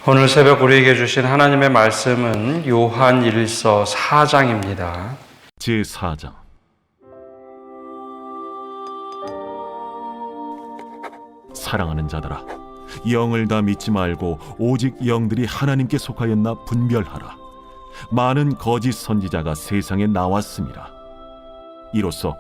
오늘 새벽 우리에게 주신 하나님의 말씀은 요한일서 4장입니다. 제4장. 사랑하는 자들아, 영을 다 믿지 말고 오직 영들이 하나님께 속하였나 분별하라. 많은 거짓 선지자가 세상에 나왔습니다. 이로써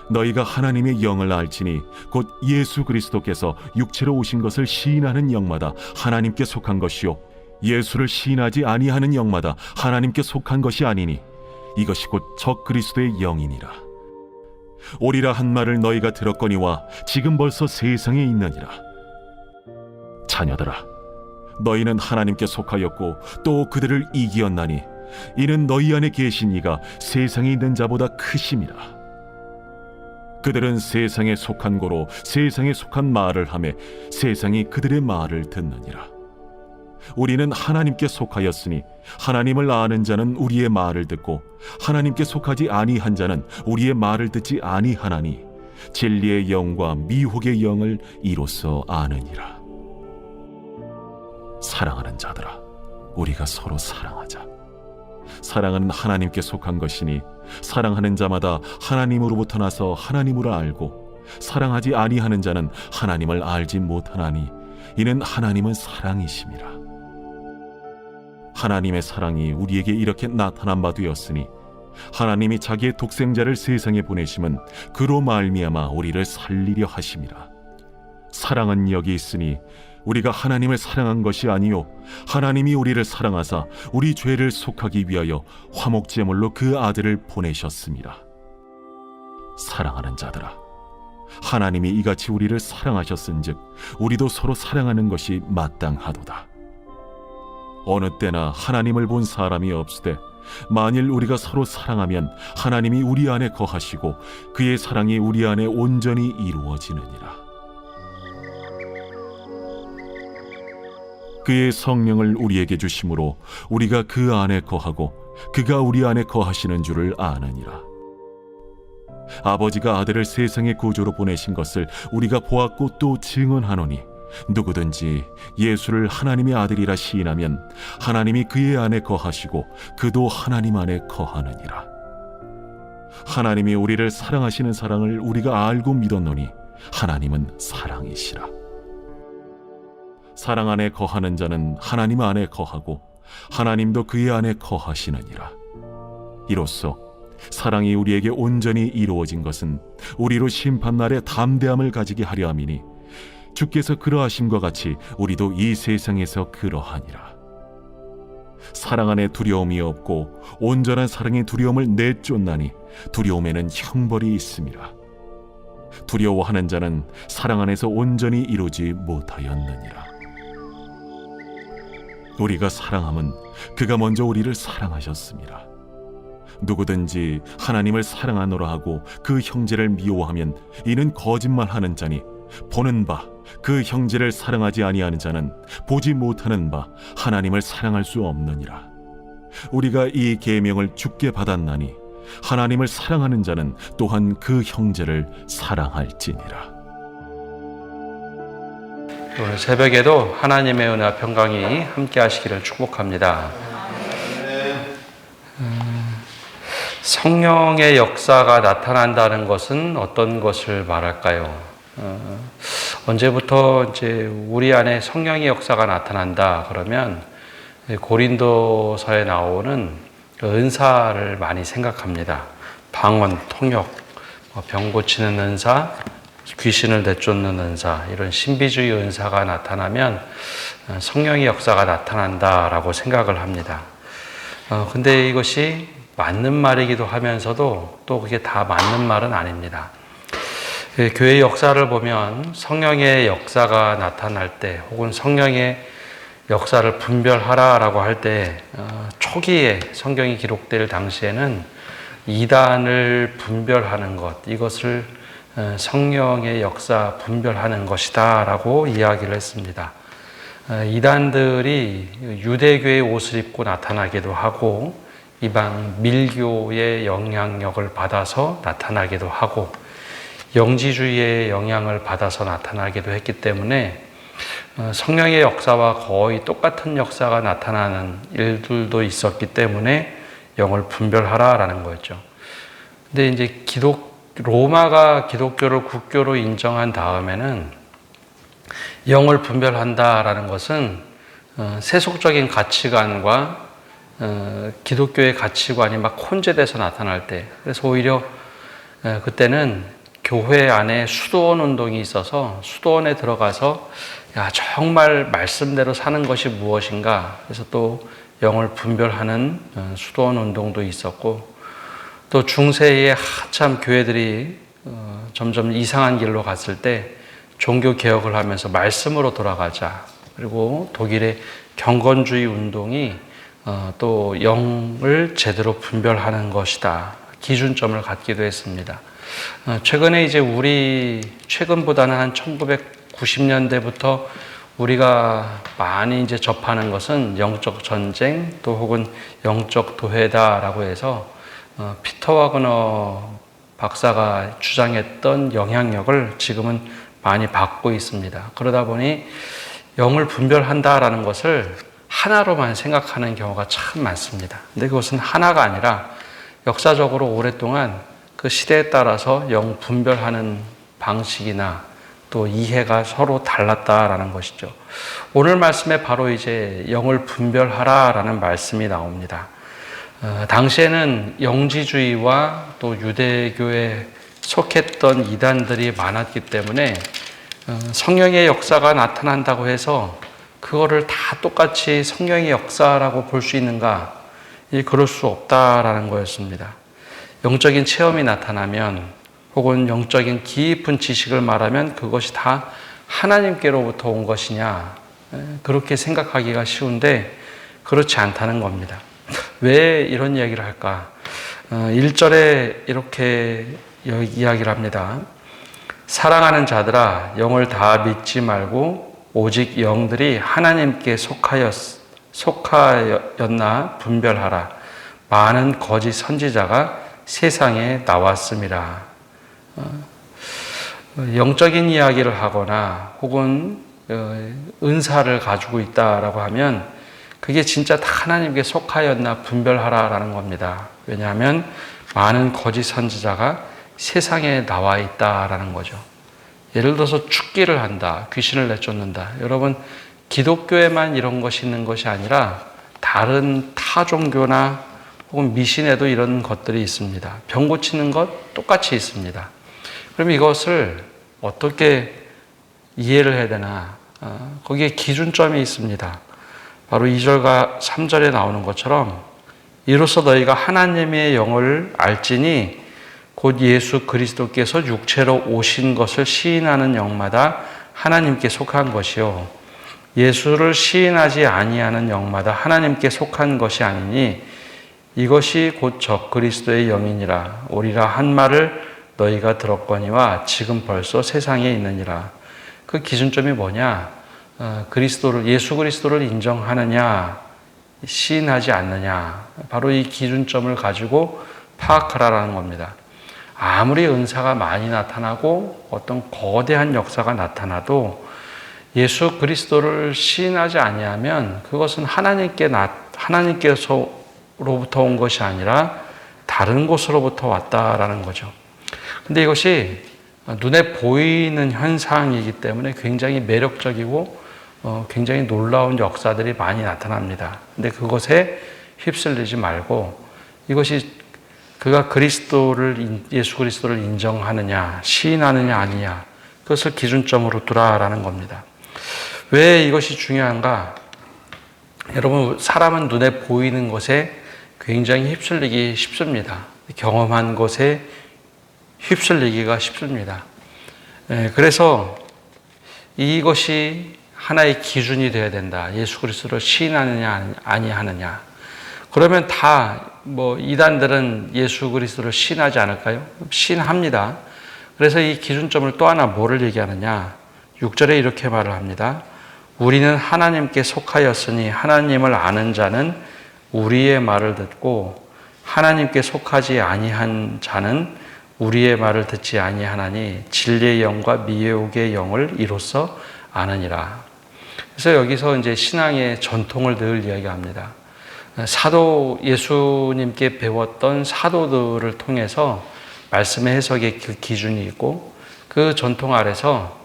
너희가 하나님의 영을 알지니 곧 예수 그리스도께서 육체로 오신 것을 시인하는 영마다 하나님께 속한 것이요 예수를 시인하지 아니하는 영마다 하나님께 속한 것이 아니니 이것이 곧 적 그리스도의 영이니라. 오리라 한 말을 너희가 들었거니와 지금 벌써 세상에 있느니라. 자녀들아, 너희는 하나님께 속하였고 또 그들을 이기었나니 이는 너희 안에 계신 이가 세상에 있는 자보다 크심이라. 그들은 세상에 속한 고로 세상에 속한 말을 하며 세상이 그들의 말을 듣느니라. 우리는 하나님께 속하였으니 하나님을 아는 자는 우리의 말을 듣고 하나님께 속하지 아니한 자는 우리의 말을 듣지 아니하나니 진리의 영과 미혹의 영을 이로써 아느니라. 사랑하는 자들아, 우리가 서로 사랑하자. 사랑은 하나님께 속한 것이니 사랑하는 자마다 하나님으로부터 나서 하나님을 알고 사랑하지 아니하는 자는 하나님을 알지 못하나니 이는 하나님은 사랑이심이라. 하나님의 사랑이 우리에게 이렇게 나타난 바 되었으니 하나님이 자기의 독생자를 세상에 보내심은 그로 말미암아 우리를 살리려 하심이라. 사랑은 여기 있으니 우리가 하나님을 사랑한 것이 아니요 하나님이 우리를 사랑하사 우리 죄를 속하기 위하여 화목제물로 그 아들을 보내셨습니다. 사랑하는 자들아, 하나님이 이같이 우리를 사랑하셨은즉 우리도 서로 사랑하는 것이 마땅하도다. 어느 때나 하나님을 본 사람이 없으되 만일 우리가 서로 사랑하면 하나님이 우리 안에 거하시고 그의 사랑이 우리 안에 온전히 이루어지느니라. 그의 성령을 우리에게 주심으로 우리가 그 안에 거하고 그가 우리 안에 거하시는 줄을 아느니라. 아버지가 아들을 세상의 구주로 보내신 것을 우리가 보았고 또 증언하노니 누구든지 예수를 하나님의 아들이라 시인하면 하나님이 그의 안에 거하시고 그도 하나님 안에 거하느니라. 하나님이 우리를 사랑하시는 사랑을 우리가 알고 믿었노니 하나님은 사랑이시라. 사랑 안에 거하는 자는 하나님 안에 거하고 하나님도 그의 안에 거하시느니라. 이로써 사랑이 우리에게 온전히 이루어진 것은 우리로 심판날에 담대함을 가지게 하려 함이니 주께서 그러하심과 같이 우리도 이 세상에서 그러하니라. 사랑 안에 두려움이 없고 온전한 사랑의 두려움을 내쫓나니 두려움에는 형벌이 있음이라. 두려워하는 자는 사랑 안에서 온전히 이루지 못하였느니라. 우리가 사랑함은 그가 먼저 우리를 사랑하셨습니다. 누구든지 하나님을 사랑하노라 하고 그 형제를 미워하면 이는 거짓말하는 자니 보는 바 그 형제를 사랑하지 아니하는 자는 보지 못하는 바 하나님을 사랑할 수 없느니라. 우리가 이 계명을 주께 받았나니 하나님을 사랑하는 자는 또한 그 형제를 사랑할지니라. 오늘 새벽에도 하나님의 은혜와 평강이 함께 하시기를 축복합니다. 성령의 역사가 나타난다는 것은 어떤 것을 말할까요? 언제부터 이제 우리 안에 성령의 역사가 나타난다 그러면 고린도서에 나오는 은사를 많이 생각합니다. 방언, 통역, 병 고치는 은사, 귀신을 내쫓는 은사, 이런 신비주의 은사가 나타나면 성령의 역사가 나타난다라고 생각을 합니다. 근데 이것이 맞는 말이기도 하면서도 또 그게 다 맞는 말은 아닙니다. 교회 역사를 보면 성령의 역사가 나타날 때 혹은 성령의 역사를 분별하라라고 할 때 초기에 성경이 기록될 당시에는 이단을 분별하는 것, 이것을 성령의 역사 분별하는 것이다 라고 이야기를 했습니다. 이단들이 유대교의 옷을 입고 나타나기도 하고 이방 밀교의 영향력을 받아서 나타나기도 하고 영지주의의 영향을 받아서 나타나기도 했기 때문에 성령의 역사와 거의 똑같은 역사가 나타나는 일들도 있었기 때문에 영을 분별하라라는 거였죠. 근데 이제 로마가 기독교를 국교로 인정한 다음에는 영을 분별한다라는 것은 세속적인 가치관과 기독교의 가치관이 막 혼재돼서 나타날 때, 그래서 오히려 그때는 교회 안에 수도원 운동이 있어서 수도원에 들어가서 야, 정말 말씀대로 사는 것이 무엇인가, 그래서 또 영을 분별하는 수도원 운동도 있었고, 또 중세에 한참 교회들이 점점 이상한 길로 갔을 때 종교 개혁을 하면서 말씀으로 돌아가자, 그리고 독일의 경건주의 운동이 또 영을 제대로 분별하는 것이다, 기준점을 갖기도 했습니다. 최근에 이제 최근보다는 한 1990년대부터 우리가 많이 이제 접하는 것은 영적 전쟁, 또 혹은 영적 도회다라고 해서 피터 와그너 박사가 주장했던 영향력을 지금은 많이 받고 있습니다. 그러다 보니 영을 분별한다라는 것을 하나로만 생각하는 경우가 참 많습니다. 근데 그것은 하나가 아니라 역사적으로 오랫동안 그 시대에 따라서 영 분별하는 방식이나 또 이해가 서로 달랐다라는 것이죠. 오늘 말씀에 바로 이제 영을 분별하라라는 말씀이 나옵니다. 당시에는 영지주의와 또 유대교에 속했던 이단들이 많았기 때문에 성령의 역사가 나타난다고 해서 그거를 다 똑같이 성령의 역사라고 볼 수 있는가? 그럴 수 없다라는 거였습니다. 영적인 체험이 나타나면 혹은 영적인 깊은 지식을 말하면 그것이 다 하나님께로부터 온 것이냐, 그렇게 생각하기가 쉬운데 그렇지 않다는 겁니다. 왜 이런 이야기를 할까? 1절에 이렇게 이야기를 합니다. 사랑하는 자들아, 영을 다 믿지 말고 오직 영들이 하나님께 속하였나 분별하라. 많은 거짓 선지자가 세상에 나왔음이라. 영적인 이야기를 하거나 혹은 은사를 가지고 있다라고 하면 그게 진짜 다 하나님께 속하였나 분별하라라는 겁니다. 왜냐하면 많은 거짓 선지자가 세상에 나와 있다라는 거죠. 예를 들어서 축기를 한다, 귀신을 내쫓는다. 여러분, 기독교에만 이런 것이 있는 것이 아니라 다른 타 종교나 혹은 미신에도 이런 것들이 있습니다. 병 고치는 것 똑같이 있습니다. 그럼 이것을 어떻게 이해를 해야 되나? 거기에 기준점이 있습니다. 바로 2절과 3절에 나오는 것처럼 이로써 너희가 하나님의 영을 알지니 곧 예수 그리스도께서 육체로 오신 것을 시인하는 영마다 하나님께 속한 것이요 예수를 시인하지 아니하는 영마다 하나님께 속한 것이 아니니 이것이 곧 적그리스도의 영이니라. 오리라 한 말을 너희가 들었거니와 지금 벌써 세상에 있느니라. 그 기준점이 뭐냐? 예수 그리스도를 인정하느냐, 시인하지 않느냐. 바로 이 기준점을 가지고 파악하라는 겁니다. 아무리 은사가 많이 나타나고 어떤 거대한 역사가 나타나도 예수 그리스도를 시인하지 아니하면 그것은 하나님께서로부터 온 것이 아니라 다른 곳으로부터 왔다라는 거죠. 근데 이것이 눈에 보이는 현상이기 때문에 굉장히 매력적이고 굉장히 놀라운 역사들이 많이 나타납니다. 근데 그것에 휩쓸리지 말고 이것이 그가 예수 그리스도를 인정하느냐, 시인하느냐, 아니냐, 그것을 기준점으로 두라라는 겁니다. 왜 이것이 중요한가? 여러분, 사람은 눈에 보이는 것에 굉장히 휩쓸리기 쉽습니다. 경험한 것에 휩쓸리기가 쉽습니다. 그래서 이것이 하나의 기준이 되어야 된다. 예수 그리스도를 시인하느냐, 아니하느냐. 그러면 이단들은 예수 그리스도를 시인하지 않을까요? 시인합니다. 그래서 이 기준점을 또 하나 뭐를 얘기하느냐? 6절에 이렇게 말을 합니다. 우리는 하나님께 속하였으니 하나님을 아는 자는 우리의 말을 듣고 하나님께 속하지 아니한 자는 우리의 말을 듣지 아니하나니 진리의 영과 미혹의 영을 이로써 아느니라. 그래서 여기서 이제 신앙의 전통을 늘 이야기합니다. 사도 예수님께 배웠던 사도들을 통해서 말씀의 해석의 그 기준이 있고 그 전통 아래서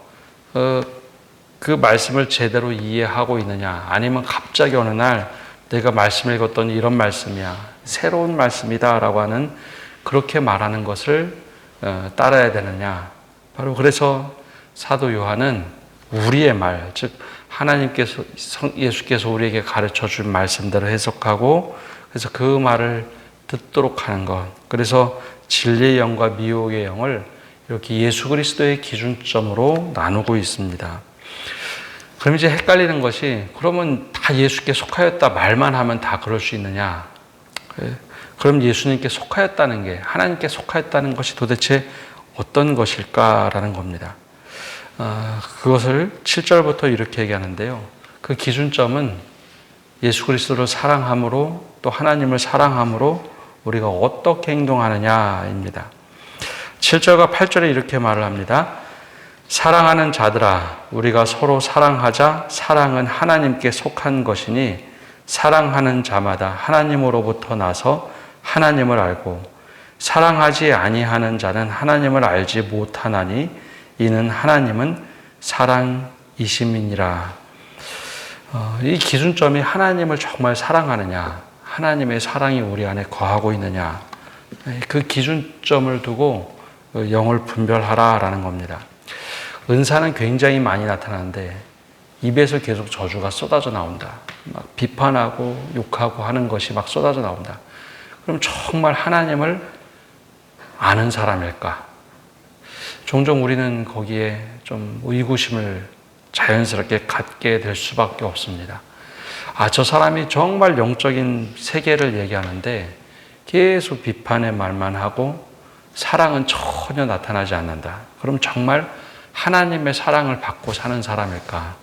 그 말씀을 제대로 이해하고 있느냐, 아니면 갑자기 어느 날 내가 말씀을 읽었더니 이런 말씀이야, 새로운 말씀이다라고 하는 그렇게 말하는 것을 따라야 되느냐. 바로 그래서 사도 요한은 우리의 말, 즉 하나님께서, 예수께서 우리에게 가르쳐 준 말씀대로 해석하고 그래서 그 말을 듣도록 하는 것. 그래서 진리의 영과 미혹의 영을 이렇게 예수 그리스도의 기준점으로 나누고 있습니다. 그럼 이제 헷갈리는 것이, 그러면 다 예수께 속하였다 말만 하면 다 그럴 수 있느냐? 그럼 예수님께 속하였다는 게, 하나님께 속하였다는 것이 도대체 어떤 것일까라는 겁니다. 그것을 7절부터 이렇게 얘기하는데요. 그 기준점은 예수 그리스도를 사랑함으로, 또 하나님을 사랑함으로 우리가 어떻게 행동하느냐입니다. 7절과 8절에 이렇게 말을 합니다. 사랑하는 자들아, 우리가 서로 사랑하자. 사랑은 하나님께 속한 것이니 사랑하는 자마다 하나님으로부터 나서 하나님을 알고 사랑하지 아니하는 자는 하나님을 알지 못하나니 이는 하나님은 사랑이심이니라. 이 기준점이 하나님을 정말 사랑하느냐, 하나님의 사랑이 우리 안에 거하고 있느냐, 그 기준점을 두고 영을 분별하라라는 겁니다. 은사는 굉장히 많이 나타나는데 입에서 계속 저주가 쏟아져 나온다. 막 비판하고 욕하고 하는 것이 막 쏟아져 나온다. 그럼 정말 하나님을 아는 사람일까? 종종 우리는 거기에 좀 의구심을 자연스럽게 갖게 될 수밖에 없습니다. 저 사람이 정말 영적인 세계를 얘기하는데 계속 비판의 말만 하고 사랑은 전혀 나타나지 않는다. 그럼 정말 하나님의 사랑을 받고 사는 사람일까?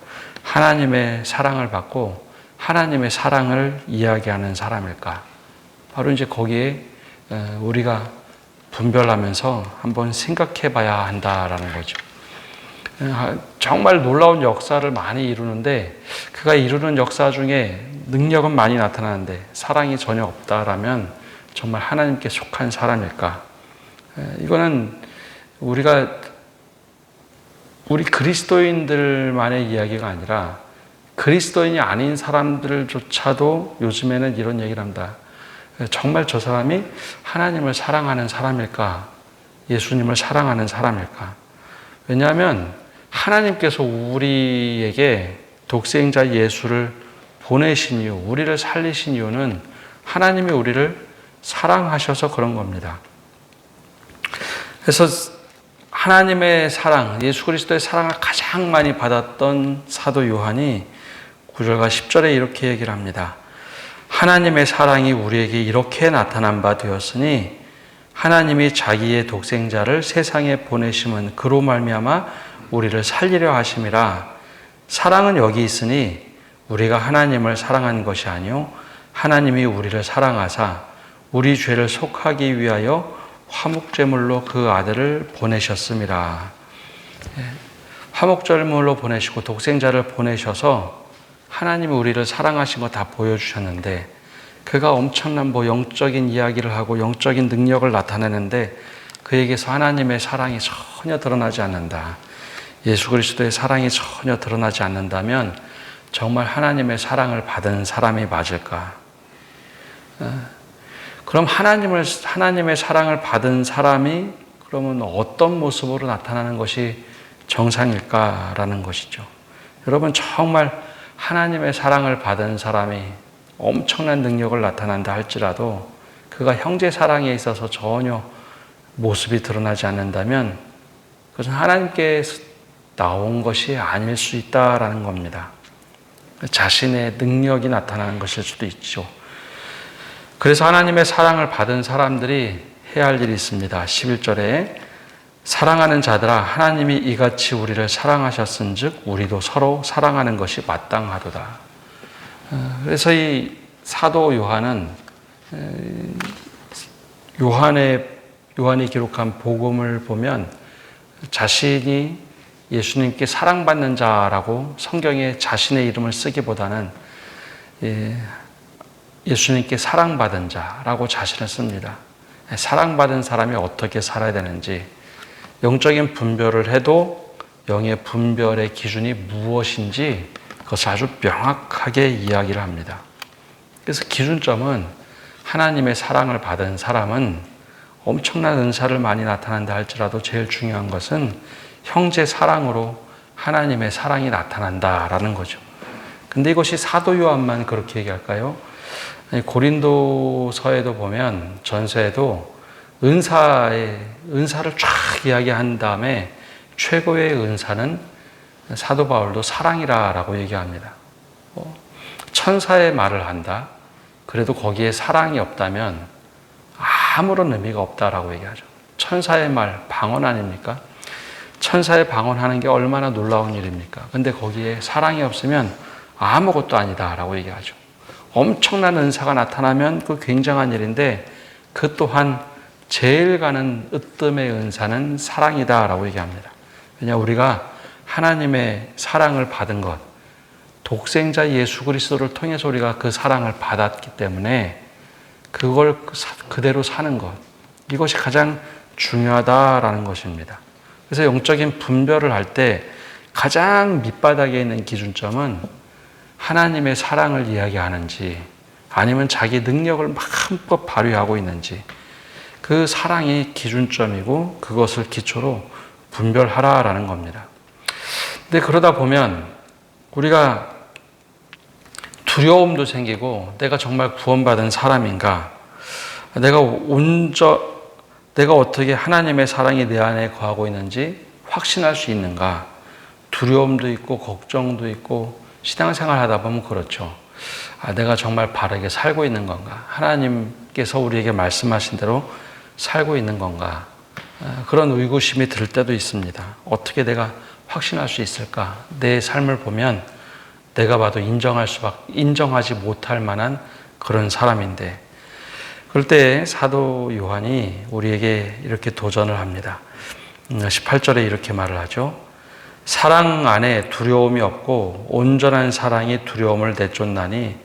하나님의 사랑을 받고 하나님의 사랑을 이야기하는 사람일까? 바로 이제 거기에 우리가 분별하면서 한번 생각해 봐야 한다라는 거죠. 정말 놀라운 역사를 많이 이루는데 그가 이루는 역사 중에 능력은 많이 나타나는데 사랑이 전혀 없다라면 정말 하나님께 속한 사람일까? 이거는 우리 그리스도인들만의 이야기가 아니라 그리스도인이 아닌 사람들조차도 요즘에는 이런 얘기를 합니다. 정말 저 사람이 하나님을 사랑하는 사람일까? 예수님을 사랑하는 사람일까? 왜냐하면 하나님께서 우리에게 독생자 예수를 보내신 이유, 우리를 살리신 이유는 하나님이 우리를 사랑하셔서 그런 겁니다. 그래서 하나님의 사랑, 예수 그리스도의 사랑을 가장 많이 받았던 사도 요한이 9절과 10절에 이렇게 얘기를 합니다. 하나님의 사랑이 우리에게 이렇게 나타난 바 되었으니 하나님이 자기의 독생자를 세상에 보내심은 그로 말미암아 우리를 살리려 하심이라. 사랑은 여기 있으니 우리가 하나님을 사랑한 것이 아니요 하나님이 우리를 사랑하사 우리 죄를 속하기 위하여 화목제물로 그 아들을 보내셨음이라. 화목제물로 보내시고 독생자를 보내셔서 하나님이 우리를 사랑하신 거 다 보여주셨는데 그가 엄청난 영적인 이야기를 하고 영적인 능력을 나타내는데 그에게서 하나님의 사랑이 전혀 드러나지 않는다. 예수 그리스도의 사랑이 전혀 드러나지 않는다면 정말 하나님의 사랑을 받은 사람이 맞을까? 그럼 하나님의 사랑을 받은 사람이 그러면 어떤 모습으로 나타나는 것이 정상일까라는 것이죠. 여러분, 정말 하나님의 사랑을 받은 사람이 엄청난 능력을 나타난다 할지라도 그가 형제 사랑에 있어서 전혀 모습이 드러나지 않는다면 그것은 하나님께서 나온 것이 아닐 수 있다라는 겁니다. 자신의 능력이 나타나는 것일 수도 있죠. 그래서 하나님의 사랑을 받은 사람들이 해야 할 일이 있습니다. 11절에 사랑하는 자들아, 하나님이 이같이 우리를 사랑하셨은즉 우리도 서로 사랑하는 것이 마땅하도다. 그래서 이 사도 요한은 요한이 기록한 복음을 보면 자신이 예수님께 사랑받는 자라고 성경에 자신의 이름을 쓰기보다는 예수님께 사랑받은 자라고 자신을 씁니다. 사랑받은 사람이 어떻게 살아야 되는지, 영적인 분별을 해도 영의 분별의 기준이 무엇인지 그것을 아주 명확하게 이야기를 합니다. 그래서 기준점은 하나님의 사랑을 받은 사람은 엄청난 은사를 많이 나타난다 할지라도 제일 중요한 것은 형제 사랑으로 하나님의 사랑이 나타난다라는 거죠. 근데 이것이 사도 요한만 그렇게 얘기할까요? 고린도서에도 보면 전서에도 은사를 쫙 이야기한 다음에 최고의 은사는 사도 바울도 사랑이라고 얘기합니다. 천사의 말을 한다. 그래도 거기에 사랑이 없다면 아무런 의미가 없다라고 얘기하죠. 천사의 말, 방언 아닙니까? 천사의 방언하는 게 얼마나 놀라운 일입니까? 근데 거기에 사랑이 없으면 아무것도 아니다라고 얘기하죠. 엄청난 은사가 나타나면 그 굉장한 일인데 그 또한 제일 가는 으뜸의 은사는 사랑이다라고 얘기합니다. 왜냐, 우리가 하나님의 사랑을 받은 것, 독생자 예수 그리스도를 통해서 우리가 그 사랑을 받았기 때문에 그걸 그대로 사는 것, 이것이 가장 중요하다라는 것입니다. 그래서 영적인 분별을 할 때 가장 밑바닥에 있는 기준점은 하나님의 사랑을 이야기하는지 아니면 자기 능력을 마음껏 발휘하고 있는지, 그 사랑이 기준점이고 그것을 기초로 분별하라라는 겁니다. 근데 그러다 보면 우리가 두려움도 생기고, 내가 정말 구원받은 사람인가? 내가 어떻게 하나님의 사랑이 내 안에 거하고 있는지 확신할 수 있는가? 두려움도 있고 걱정도 있고, 신앙생활 하다 보면 그렇죠. 내가 정말 바르게 살고 있는 건가? 하나님께서 우리에게 말씀하신 대로 살고 있는 건가? 그런 의구심이 들 때도 있습니다. 어떻게 내가 확신할 수 있을까? 내 삶을 보면 내가 봐도 인정하지 못할 만한 그런 사람인데, 그럴 때 사도 요한이 우리에게 이렇게 도전을 합니다. 18절에 이렇게 말을 하죠. 사랑 안에 두려움이 없고 온전한 사랑이 두려움을 내쫓나니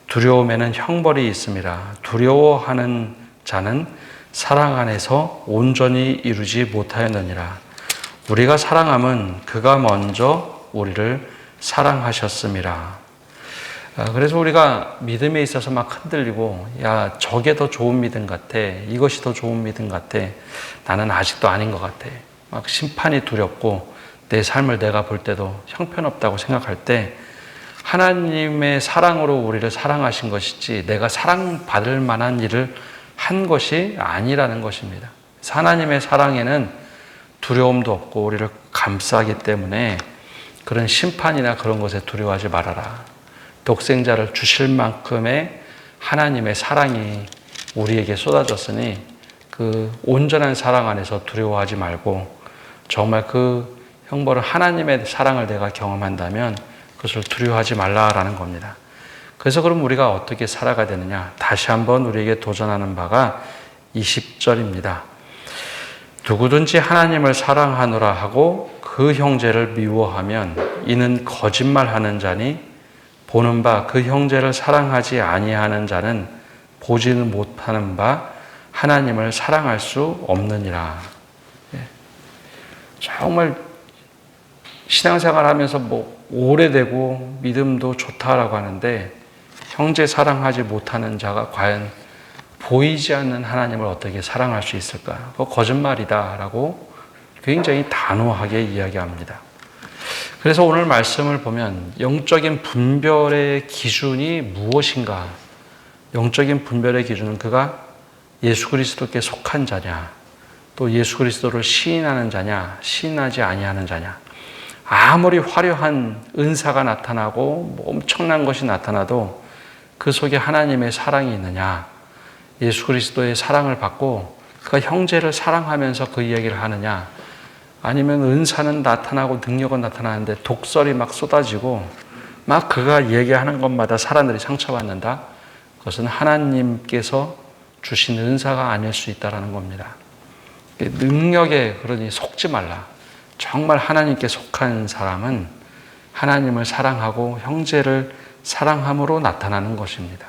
두려움에는 형벌이 있음이라. 두려워하는 자는 사랑 안에서 온전히 이루지 못하였느니라. 우리가 사랑함은 그가 먼저 우리를 사랑하셨음이라. 그래서 우리가 믿음에 있어서 막 흔들리고, 야, 저게 더 좋은 믿음 같아, 이것이 더 좋은 믿음 같아, 나는 아직도 아닌 것 같아, 막 심판이 두렵고 내 삶을 내가 볼 때도 형편없다고 생각할 때 하나님의 사랑으로 우리를 사랑하신 것이지 내가 사랑받을 만한 일을 한 것이 아니라는 것입니다. 하나님의 사랑에는 두려움도 없고 우리를 감싸기 때문에 그런 심판이나 그런 것에 두려워하지 말아라. 독생자를 주실 만큼의 하나님의 사랑이 우리에게 쏟아졌으니 그 온전한 사랑 안에서 두려워하지 말고, 정말 그 형벌을, 하나님의 사랑을 내가 경험한다면 그것을 두려워하지 말라라는 겁니다. 그래서 그럼 우리가 어떻게 살아가야 되느냐? 다시 한번 우리에게 도전하는 바가 20절입니다. 누구든지 하나님을 사랑하노라 하고 그 형제를 미워하면 이는 거짓말하는 자니, 보는 바 그 형제를 사랑하지 아니하는 자는 보지는 못하는 바 하나님을 사랑할 수 없느니라. 정말 신앙생활 하면서 오래되고 믿음도 좋다라고 하는데 형제 사랑하지 못하는 자가 과연 보이지 않는 하나님을 어떻게 사랑할 수 있을까? 그거 거짓말이다라고 굉장히 단호하게 이야기합니다. 그래서 오늘 말씀을 보면 영적인 분별의 기준이 무엇인가? 영적인 분별의 기준은 그가 예수 그리스도께 속한 자냐, 또 예수 그리스도를 시인하는 자냐, 시인하지 아니하는 자냐. 아무리 화려한 은사가 나타나고 엄청난 것이 나타나도 그 속에 하나님의 사랑이 있느냐, 예수 그리스도의 사랑을 받고 그가 형제를 사랑하면서 그 이야기를 하느냐, 아니면 은사는 나타나고 능력은 나타나는데 독설이 막 쏟아지고 막 그가 얘기하는 것마다 사람들이 상처받는다. 그것은 하나님께서 주신 은사가 아닐 수 있다는 겁니다. 능력에 그러니 속지 말라. 정말 하나님께 속한 사람은 하나님을 사랑하고 형제를 사랑함으로 나타나는 것입니다.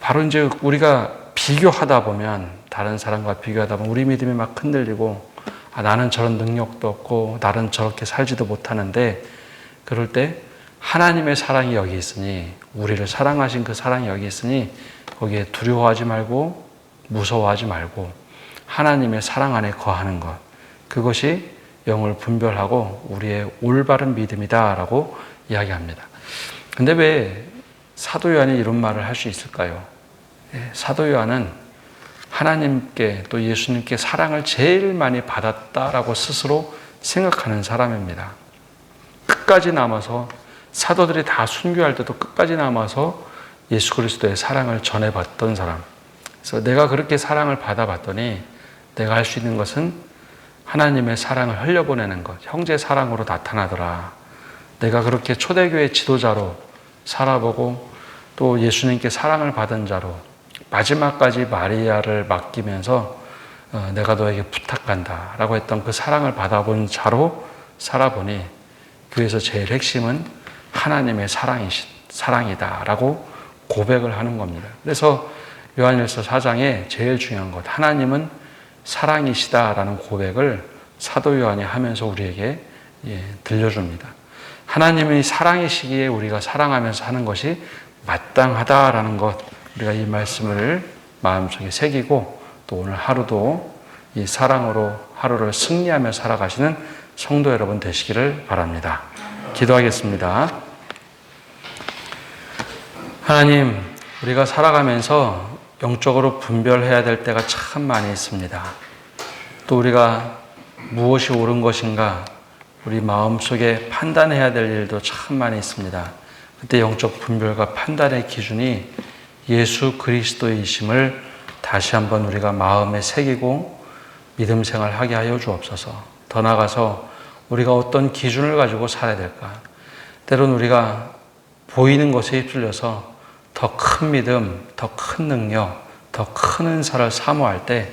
바로 이제 우리가 비교하다 보면, 다른 사람과 비교하다 보면 우리 믿음이 막 흔들리고, 나는 저런 능력도 없고 나는 저렇게 살지도 못하는데, 그럴 때 하나님의 사랑이 여기 있으니, 우리를 사랑하신 그 사랑이 여기 있으니 거기에 두려워하지 말고 무서워하지 말고 하나님의 사랑 안에 거하는 것, 그것이 영을 분별하고 우리의 올바른 믿음이다라고 이야기합니다. 근데 왜 사도 요한이 이런 말을 할 수 있을까요? 사도 요한은 하나님께 또 예수님께 사랑을 제일 많이 받았다라고 스스로 생각하는 사람입니다. 끝까지 남아서, 사도들이 다 순교할 때도 끝까지 남아서 예수 그리스도의 사랑을 전해봤던 사람. 그래서 내가 그렇게 사랑을 받아봤더니 내가 할 수 있는 것은 하나님의 사랑을 흘려보내는 것, 형제 사랑으로 나타나더라. 내가 그렇게 초대교회 지도자로 살아보고 또 예수님께 사랑을 받은 자로 마지막까지 마리아를 맡기면서 내가 너에게 부탁한다 라고 했던 그 사랑을 받아본 자로 살아보니, 그에서 제일 핵심은 하나님의 사랑이다 라고 고백을 하는 겁니다. 그래서 요한일서 4장에 제일 중요한 것, 하나님은 사랑이시다라는 고백을 사도 요한이 하면서 우리에게 들려줍니다. 하나님이 사랑이시기에 우리가 사랑하면서 하는 것이 마땅하다라는 것, 우리가 이 말씀을 마음속에 새기고 또 오늘 하루도 이 사랑으로 하루를 승리하며 살아가시는 성도 여러분 되시기를 바랍니다. 기도하겠습니다. 하나님, 우리가 살아가면서 영적으로 분별해야 될 때가 참 많이 있습니다. 또 우리가 무엇이 옳은 것인가 우리 마음속에 판단해야 될 일도 참 많이 있습니다. 그때 영적 분별과 판단의 기준이 예수 그리스도이심을 다시 한번 우리가 마음에 새기고 믿음 생활하게 하여 주옵소서. 더 나아가서 우리가 어떤 기준을 가지고 살아야 될까? 때로는 우리가 보이는 것에 휩쓸려서 더 큰 믿음, 더 큰 능력, 더 큰 은사를 사모할 때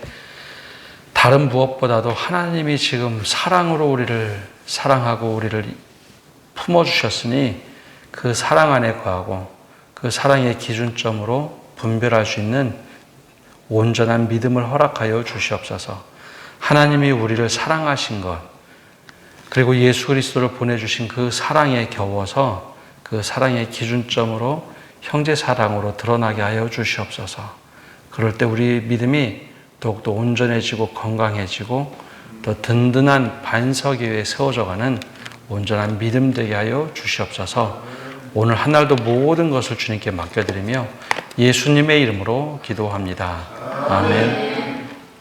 다른 무엇보다도 하나님이 지금 사랑으로 우리를 사랑하고 우리를 품어주셨으니 그 사랑 안에 거하고 그 사랑의 기준점으로 분별할 수 있는 온전한 믿음을 허락하여 주시옵소서. 하나님이 우리를 사랑하신 것, 그리고 예수 그리스도를 보내주신 그 사랑에 겨워서 그 사랑의 기준점으로 형제 사랑으로 드러나게 하여 주시옵소서. 그럴 때 우리 믿음이 더욱더 온전해지고 건강해지고 더 든든한 반석 위에 세워져가는 온전한 믿음 되게 하여 주시옵소서. 오늘 한 날도 모든 것을 주님께 맡겨드리며 예수님의 이름으로 기도합니다. 아멘.